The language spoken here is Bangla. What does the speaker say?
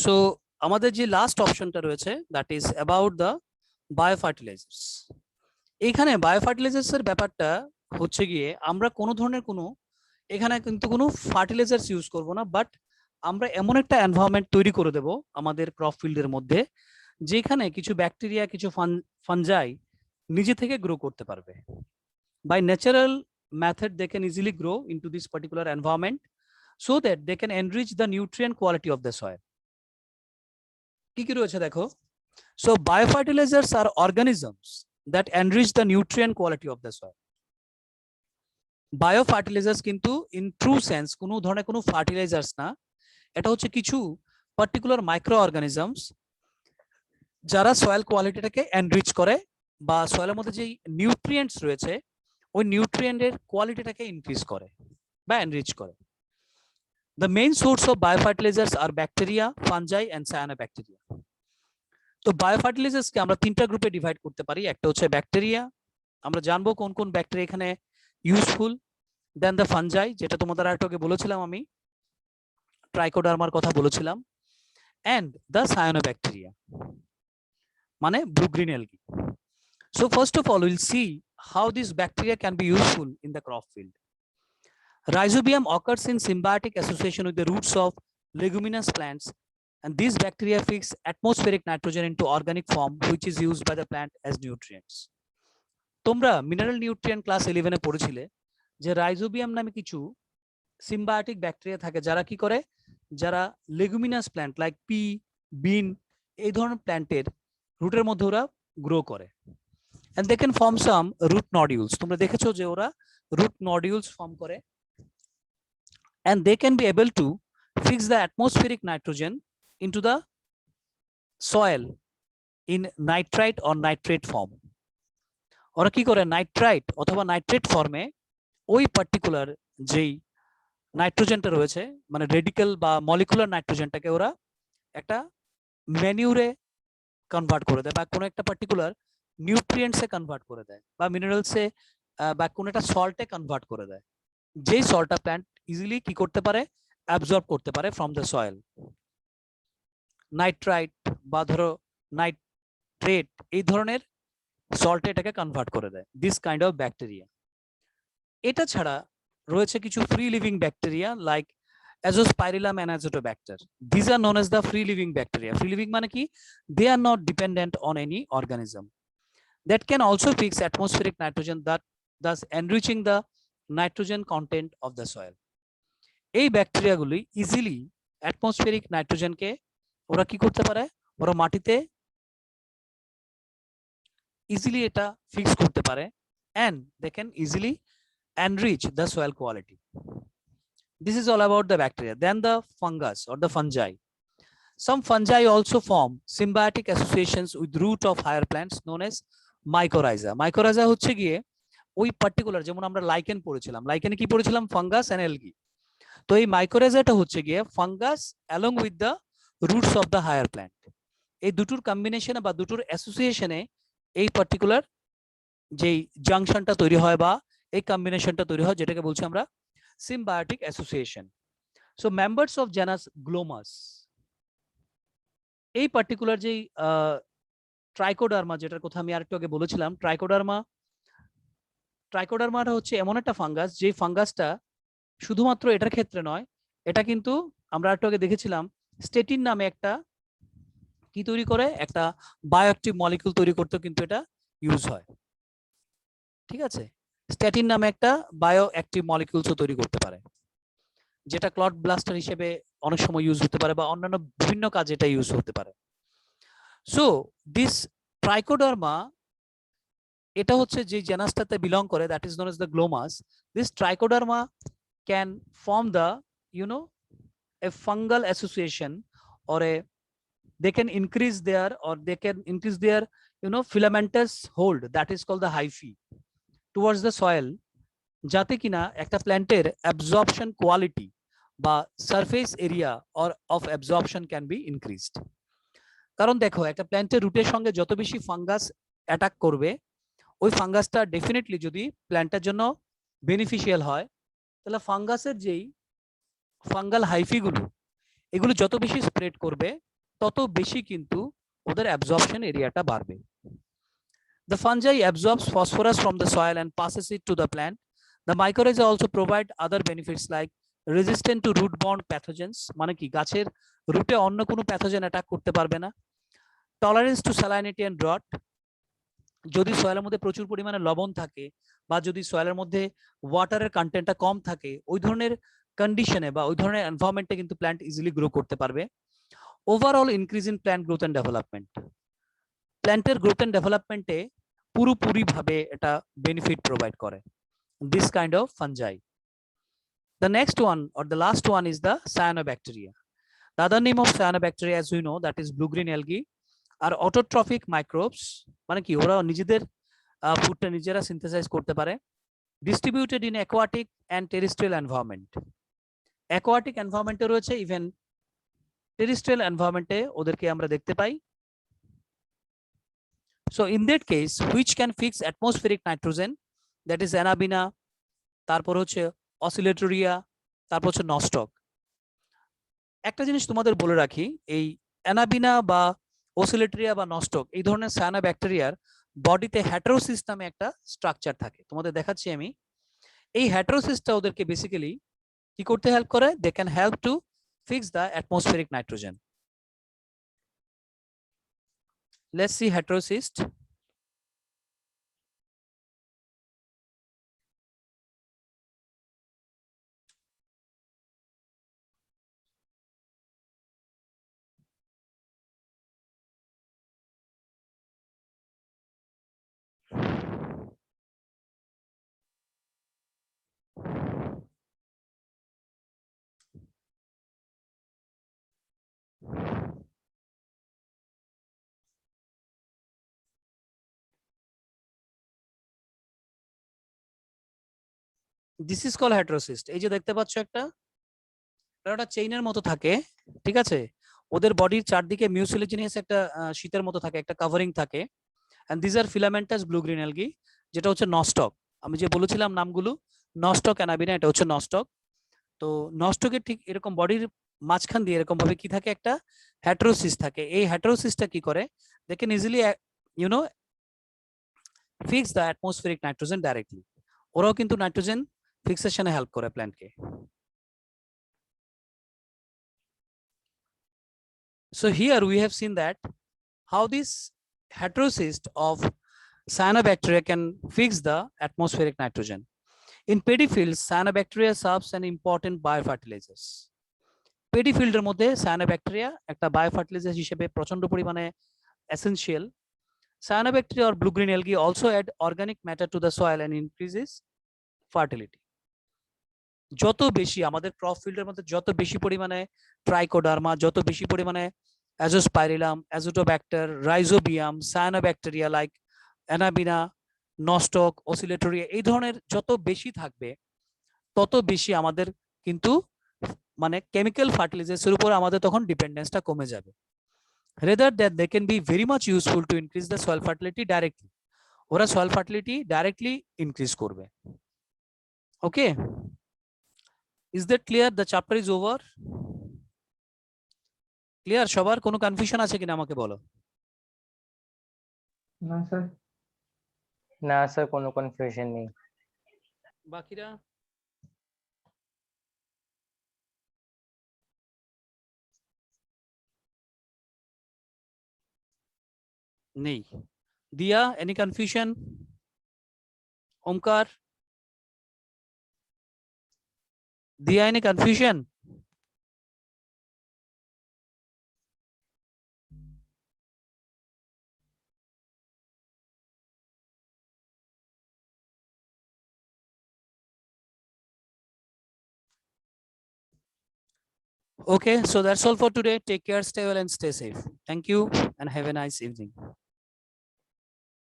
সো আমাদের যে লাস্ট অপশনটা রয়েছে দ্যাট ইজ অ্যাবাউট দ্য বায়োফার্টিলাইজার্স। এখানে বায়োফার্টিলাইজার্স এর ব্যাপারটা হচ্ছে গিয়ে আমরা কোনো ধরনের কোনো এখানে কিন্তু কোনো ফার্টিলাইজার্স ইউজ করব না, বাট আমরা এমন একটা এনভায়রনমেন্ট তৈরি করে দেব আমাদের ক্রপ ফিল্ডের মধ্যে যেখানে কিছু ব্যাকটেরিয়া কিছু ফানজাই নিজে থেকে গ্রো করতে পারবে। By natural method they can easily grow into this particular environment so that they can enrich the nutrient quality of the soil. কি কি রয়েছে দেখো। So biofertilizers are organisms that enrich the nutrient quality of the soil. বায়োফার্টিলাইজার্স কিন্তু ইন ট্রু সেন্স কোনো ধরনের কোনো ফার্টিলাইজার্স না, এটা হচ্ছে কিছু পার্টিকুলার মাইক্রো অর্গানিজমস যারা সয়েল কোয়ালিটিটাকে এনরিচ করে বা সয়েলের মধ্যে যে নিউট্রিয়েন্টস রয়েছে ওই নিউট্রিয়েন্টের কোয়ালিটিটাকে ইনক্রিজ করে বা এনরিচ করে। The main source of biofertilizers are bacteria, fungi and cyanobacteria. তো বায়োফার্টিলাইজার্স কে আমরা তিনটা গ্রুপে ডিভাইড করতে পারি। একটা হচ্ছে ব্যাকটেরিয়া, আমরা জানবো কোন কোন ব্যাকটেরিয়া এখানে ইউজফুল। দেন দ্য ফানজাই, যেটা তোমাদের আরেকটু আগে বলেছিলাম আমি, ট্রাইকোডার্মার কথা বলেছিলাম, এন্ড দ্য সায়ানোব্যাকটেরিয়া মানে blue green algae. So first of all will see how this bacteria can be useful in the crop field. Rhizobium occurs in symbiotic association with the roots of leguminous plants, and these bacteria fix atmospheric nitrogen into organic form, which is used by the plant as nutrients. তোমরা মিনারেল নিউট্রিয়েন্ট ক্লাস 11 এ পড়েছিলে যে রাইজোবিয়াম নামে কিছু সিম্বায়োটিক ব্যাকটেরিয়া থাকে যারা কি করে, যারা লেগুমিনাস প্ল্যান্ট লাইক পি, বিন এই ধরনের প্ল্যান্টের রুটের মধ্যে ওরা গ্রো করে। and they can form some root nodules. তোমরা দেখেছো যে ওরা root nodules form করে, and they can be able to fix the atmospheric nitrogen into the soil in nitrite or nitrate form. ওরা কি করে, নাইট্রাইট অথবা নাইট্রেট ফর্মে ওই পার্টিকুলার যেই নাইট্রোজেনটা রয়েছে মানে রেডিক্যাল বা মলিকুলার নাইট্রোজেনটাকে ওরা একটা ম্যানিউরে কনভার্ট করে দেয় বা কোনো একটা পার্টিকুলার নিউট্রিয়েন্টসে কনভার্ট করে দেয় বা মিনারেলসে বা কোনো একটা সল্টে কনভার্ট করে দেয়, যেই সল্টটা প্ল্যান্ট ইজিলি কি করতে পারে, অ্যাবজর্ব করতে পারে ফ্রম দ্য সয়েল। নাইট্রাইট বা ধরো নাইট্রেট এই ধরনের সল্টে এটাকে কনভার্ট করে দেয়, দিস কাইন্ড অফ ব্যাকটেরিয়া। এটা ছাড়া রয়েছে কিছু free living bacteria like Azospirillum and Azotobacter. These are known as the free living bacteria. Free living মানে কি, they are not dependent on any organism. That can also fix atmospheric nitrogen, that thus enriching the nitrogen content of the soil. এই ব্যাকটেরিয়াগুলি ইজিলি অ্যাটমসফেরিক নাইট্রোজেনকে ওরা কি করতে পারে, ওরা মাটিতে ইজিলি এটা ফিক্স করতে পারে, and they can easily enrich the soil quality. This is all about the bacteria. Then the fungus or the fungi. Some fungi also form symbiotic associations with root of higher plants known as mycorrhiza. Mycorrhiza হচ্ছে গিয়ে ওই পার্টিকুলার, যেমন আমরা লাইকেন পড়েছিলাম, লাইকেনে কি পড়েছিলাম, ফাঙ্গাস এন্ড অ্যালগি। তো এই মাইকোরাইজাটা হচ্ছে গিয়ে fungus along with the roots of the higher plant. এই দুটোর কম্বিনেশনে বা দুটোর অ্যাসোসিয়েশনে এই পার্টিকুলার যেই জাংশনটা তৈরি হয় বা এই কম্বিনেশনটা তৈরি হয় যেটাকে বলছি আমরা symbiotic association. So members of genus Glomus, এই পার্টিকুলার যেই ট্রাইকোডার্মা যেটার কথা আমি আরেকটু আগে বলেছিলাম, ট্রাইকোডার্মাটা হচ্ছে এমন একটা ফাঙ্গাস যে ফাঙ্গাসটা শুধুমাত্র এটার ক্ষেত্রে নয়, এটা কিন্তু আমরা আরেকটু আগে দেখেছিলাম স্টেটিন নামে একটা কি তৈরি করে, একটা বায়োঅ্যাক্টিভ মলিকিউল তৈরি করতে কিন্তু এটা ইউজ হয়। ঠিক আছে, স্ট্যাটিন নামে একটা বায়োঅ্যাক্টিভ মলিকিউলস তৈরি করতে পারে যেটা ক্লট ব্লাস্টার হিসেবে অনেক সময় ইউজ হতে পারে বা অন্যান্য বিভিন্ন কাজে এটা ইউজ হতে পারে। সো দিস ট্রাইকোডার্মা, এটা হচ্ছে যে জেনাসটাতে বিলং করে, that is known as the glomus. This Trichoderma can form the a fungal association or they can increase their filamentous hold, that is called the hyphae, towards the soil, যাতে কিনা একটা প্ল্যান্টের অ্যাবজর্পশন কোয়ালিটি বা surface area or of absorption can be increased. কারণ দেখো একটা প্ল্যান্টের রুটের সঙ্গে যত বেশি ফাঙ্গাস অ্যাটাক করবে, ওই ফাঙ্গাসটা ডেফিনেটলি যদি প্ল্যান্টের জন্য বেনিফিশিয়াল হয়, তাহলে ফাঙ্গাসের যেই ফাঙ্গাল হাইফিগুলো এগুলো যত বেশি স্প্রেড করবে তত বেশি কিন্তু ওদের অ্যাবজর্পশন এরিয়াটা বাড়বে। The fungi absorbs phosphorus from the soil and passes it to the plant. The mycorrhiza also provide other benefits like resistant to root-borne pathogens, মানে কি গাছের রুটে অন্য কোনো প্যাথোজেন অ্যাটাক করতে পারবে না। Tolerance to salinity and drought, যদি সয়েলের মধ্যে প্রচুর পরিমাণে লবণ থাকে বা যদি সয়েলের মধ্যে ওয়াটারের কন্টেন্টটা কম থাকে, ওই ধরনের কন্ডিশনে বা ওই ধরনের এনভায়রনমেন্টে কিন্তু প্ল্যান্ট ইজিলি গ্রো করতে পারবে। Overall increase in plant growth and development, প্ল্যান্টের গ্রোথ এন্ড ডেভেলপমেন্টে পুরোপুরিভাবে এটা বেনিফিট প্রোভাইড করে this kind of fungi. The next one or the last one is the cyanobacteria. The other name of cyanobacteria, as we know, that is blue green algae, are autotrophic microbes, মানে কি ওরা নিজেদের ফুডটা নিজেরা সিনথেসাইজ করতে পারে, distributed in aquatic and terrestrial environment. Aquatic environment এ রয়েছে, ইভেন terrestrial environment এ ওদেরকে আমরা দেখতে পাই। So in that case, which can fix atmospheric nitrogen, that is Anabina, তারপর হচ্ছে অসিলেটরিয়া, তারপর হচ্ছে নস্টক। একটা জিনিস তোমাদের বলে রাখি, এই অ্যানাবিনা বা অসিলেটরিয়া বা নস্টক এই ধরনের সায়ানোব্যাকটেরিয়ার বডিতে হেটেরোসিস নামে একটা স্ট্রাকচার থাকে, তোমাদের দেখাচ্ছি আমি। এই হেটেরোসিসটা ওদেরকে বেসিক্যালি কি করতে হেল্প করে, they can help to fix the atmospheric nitrogen. Let's see heterocyst. This is call heterocyst. এই যে দেখতে পাচ্ছ একটা চেইনের মতো থাকে, ঠিক আছে, ওদের বডির চারদিকে মিউসিলিজিনিয়াস একটা শীতের মতো থাকে, একটা কাভারিং থাকে, and this are filamentous blue green algae, যেটা হচ্ছে নস্টক। আমি যে বলেছিলাম নামগুলো, নস্টক, অ্যানাবিনা, এটা হচ্ছে নস্টক। তো নস্টকের ঠিক এরকম বডির মাঝখান দিয়ে এরকম ভাবে কি থাকে, একটা হেটেরোসিস থাকে। এই হেটেরোসিসটা কি করে, they can easily you know fix the atmospheric nitrogen directly. ওরাও কিন্তু নাইট্রোজেন ফিক্সেশনে হেল্প করে প্ল্যান্টকে। So here we have seen that how this heterocyst of cyanobacteria can fix the atmospheric nitrogen. In paddy fields, cyanobacteria serves an important biofertilizers. Paddy fielder মধ্যে cyanobacteria একটা biofertilizer হিসেবে প্রচন্ড পরিমাণে essential. Cyanobacteria or blue green algae also add organic matter to the soil and increases fertility. যত বেশি আমাদের ক্রপ ফিল্ডের মধ্যে যত বেশি পরিমাণে ট্রাইকোডার্মা, যত বেশি পরিমাণে azospirillum, azotobacter, rhizobium, cyanobacteria like anabaena, nostoc, oscillatoria, এই ধরনের যত বেশি থাকবে তত বেশি আমাদের কিন্তু মানে কেমিক্যাল ফার্টিলাইজার্সের উপর আমাদের তখন ডিপেন্ডেন্সটা কমে যাবে। Rather that they can be very much useful to increase the soil fertility directly. ওরা সয়েল ফার্টিলিটি ডাইরেক্টলি ইনক্রিজ করবে। Okay, is that clear? The chapter is over. Clear সবার? কোনো কনফিউশন আছে কিনা আমাকে বলো। না স্যার কোনো কনফিউশন নেই। বাকিরা নেই। দিয়া, any confusion? Omkar, Diya, any confusion? Okay, so that's all for today. Take care, stay well and stay safe. Thank you and have a nice evening.